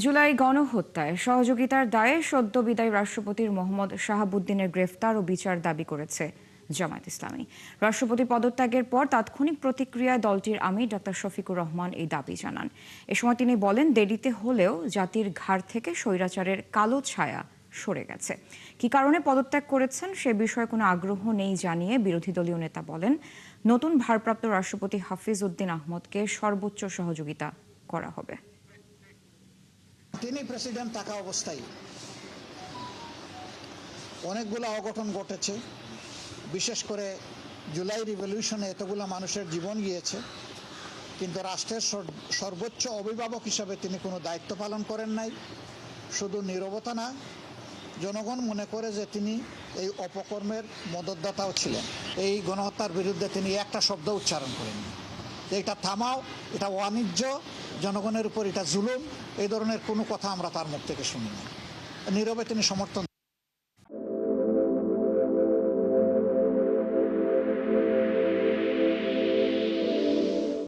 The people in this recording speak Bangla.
জুলাই গণহত্যায় সহযোগিতার দায়ে সদ্য বিদায়ী রাষ্ট্রপতির মোহাম্মদ শাহাবুদ্দিনের গ্রেফতার ও বিচার দাবি করেছে জামায়াত ইসলামী। রাষ্ট্রপতি পদত্যাগের পর তাৎক্ষণিক প্রতিক্রিয়ায় দলটির আমির ডাক্তার শফিকুর রহমান এই দাবি জানান। এ সময় তিনি বলেন, দেরিতে হলেও জাতির ঘাড় থেকে স্বৈরাচারের কালো ছায়া সরে গেছে। কি কারণে পদত্যাগ করেছেন সে বিষয়ে কোনো আগ্রহ নেই জানিয়ে বিরোধী দলীয় নেতা বলেন, নতুন ভারপ্রাপ্ত রাষ্ট্রপতি হাফিজ উদ্দিন আহমদকে সর্বোচ্চ সহযোগিতা করা হবে। তিনি প্রেসিডেন্ট থাকা অবস্থায় অনেকগুলো অঘটন ঘটেছে। বিশেষ করে জুলাই রিভলিউশনে এতগুলো মানুষের জীবন গিয়েছে, কিন্তু রাষ্ট্রের সর্বোচ্চ অভিভাবক হিসাবে তিনি কোনো দায়িত্ব পালন করেন নাই। শুধু নীরবতা না, জনগণ মনে করে যে তিনি এই অপকর্মের মদতদাতাও ছিলেন। এই গণহত্যার বিরুদ্ধে তিনি একটা শব্দ উচ্চারণ করেননি যে এটা থামাও, এটা বাণিজ্য, জনগণের উপর এটা জুলুম, এই ধরনের কোনো কথা আমরা তার মুখ থেকে শুনিনি। নীরবে তিনি সমর্থন